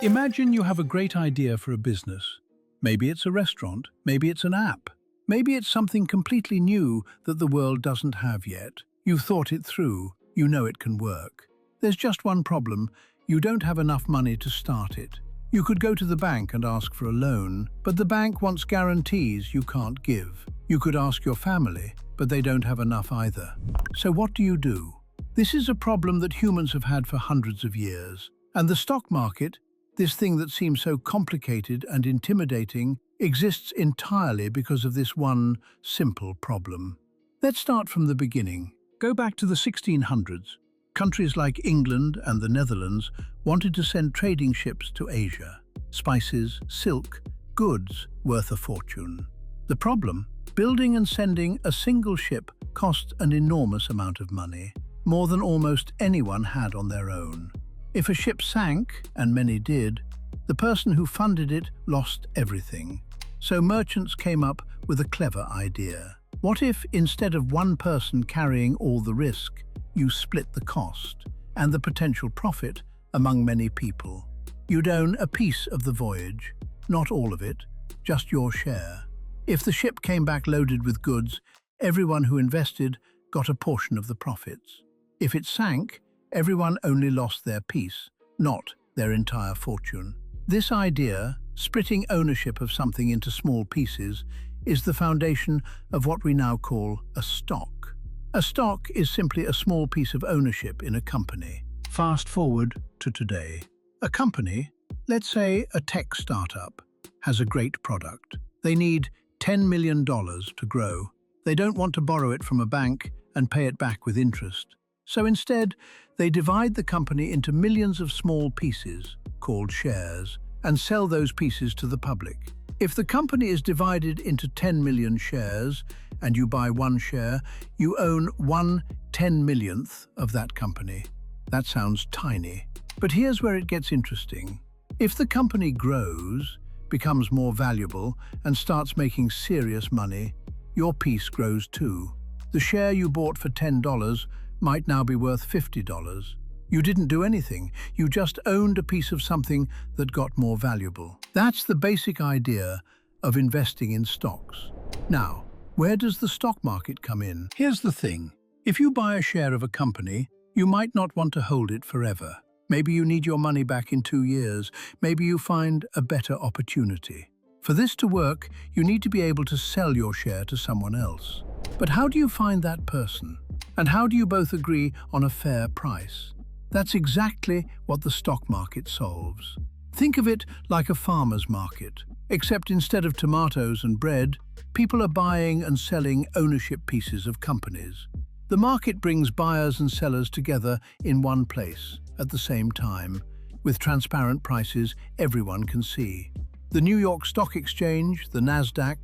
Imagine you have a great idea for a business. Maybe it's a restaurant, maybe it's an app, maybe it's something completely new that the world doesn't have yet. You've thought it through, you know it can work. There's just one problem: you don't have enough money to start it. You could go to the bank and ask for a loan, but the bank wants guarantees you can't give. You could ask your family, but they don't have enough either. So what do? This is a problem that humans have had for hundreds of years. And the stock market, this thing that seems so complicated and intimidating, exists entirely because of this one simple problem. Let's start from the beginning. Go back to the 1600s. Countries like England and the Netherlands wanted to send trading ships to Asia. Spices, silk, goods worth a fortune. The problem? Building and sending a single ship cost an enormous amount of money, more than almost anyone had on their own. If a ship sank, and many did, the person who funded it lost everything. So merchants came up with a clever idea. What if, instead of one person carrying all the risk, you split the cost and the potential profit among many people? You'd own a piece of the voyage, not all of it, just your share. If the ship came back loaded with goods, everyone who invested got a portion of the profits. If it sank, everyone only lost their piece, not their entire fortune. This idea, splitting ownership of something into small pieces, is the foundation of what we now call a stock. A stock is simply a small piece of ownership in a company. Fast forward to today. A company, let's say a tech startup, has a great product. They need $10 million to grow. They don't want to borrow it from a bank and pay it back with interest. So instead, they divide the company into millions of small pieces, called shares, and sell those pieces to the public. If the company is divided into 10 million shares, and you buy one share, you own 1/10 millionth of that company. That sounds tiny. But here's where it gets interesting. If the company grows, becomes more valuable, and starts making serious money, your piece grows too. The share you bought for $10 might now be worth $50. You didn't do anything, you just owned a piece of something that got more valuable. That's the basic idea of investing in stocks. Now, where does the stock market come in? Here's the thing. If you buy a share of a company, you might not want to hold it forever. Maybe you need your money back in 2 years. Maybe you find a better opportunity. For this to work, you need to be able to sell your share to someone else. But how do you find that person? And how do you both agree on a fair price? That's exactly what the stock market solves. Think of it like a farmer's market, except instead of tomatoes and bread, people are buying and selling ownership pieces of companies. The market brings buyers and sellers together in one place at the same time, with transparent prices everyone can see. The New York Stock Exchange, the Nasdaq,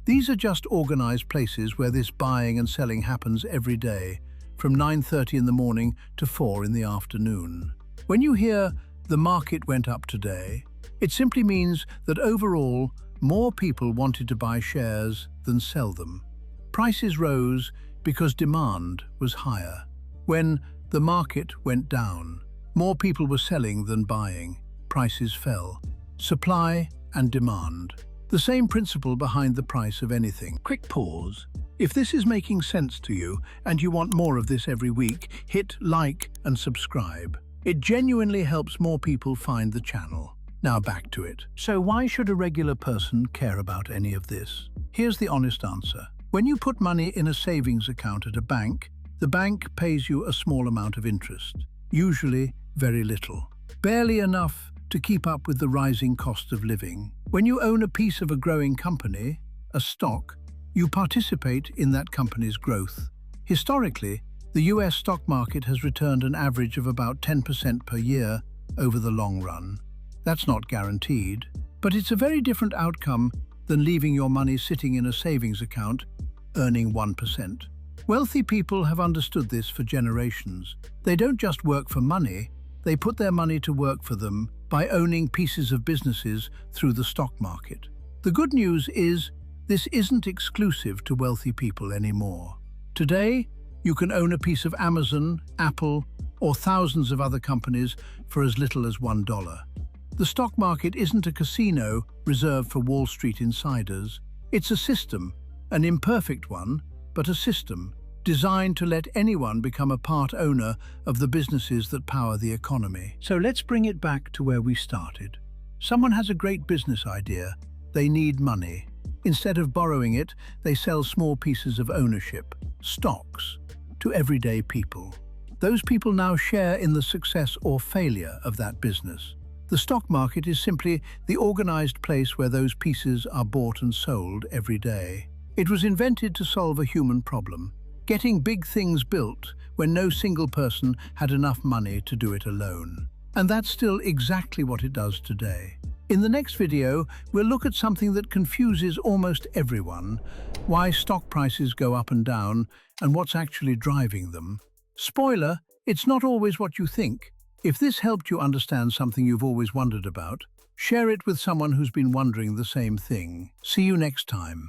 these are just organized places where this buying and selling happens every day, from 9:30 in the morning to 4 in the afternoon. When you hear the market went up today, it simply means that overall, more people wanted to buy shares than sell them. Prices rose because demand was higher. When the market went down, more people were selling than buying. Prices fell. Supply and demand. The same principle behind the price of anything. Quick pause. If this is making sense to you and you want more of this every week, hit like and subscribe. It genuinely helps more people find the channel. Now back to it. So why should a regular person care about any of this? Here's the honest answer. When you put money in a savings account at a bank, the bank pays you a small amount of interest, usually very little, barely enough to keep up with the rising cost of living. When you own a piece of a growing company, a stock, you participate in that company's growth. Historically, the US stock market has returned an average of about 10% per year over the long run. That's not guaranteed, but it's a very different outcome than leaving your money sitting in a savings account earning 1%. Wealthy people have understood this for generations. They don't just work for money, they put their money to work for them by owning pieces of businesses through the stock market. The good news is, this isn't exclusive to wealthy people anymore. Today, you can own a piece of Amazon, Apple, or thousands of other companies for as little as $1. The stock market isn't a casino reserved for Wall Street insiders. It's a system, an imperfect one, but a system designed to let anyone become a part owner of the businesses that power the economy. So let's bring it back to where we started. Someone has a great business idea. They need money. Instead of borrowing it, they sell small pieces of ownership, stocks, to everyday people. Those people now share in the success or failure of that business. The stock market is simply the organized place where those pieces are bought and sold every day. It was invented to solve a human problem, getting big things built when no single person had enough money to do it alone. And that's still exactly what it does today. In the next video, we'll look at something that confuses almost everyone: why stock prices go up and down and what's actually driving them. Spoiler, it's not always what you think. If this helped you understand something you've always wondered about, share it with someone who's been wondering the same thing. See you next time.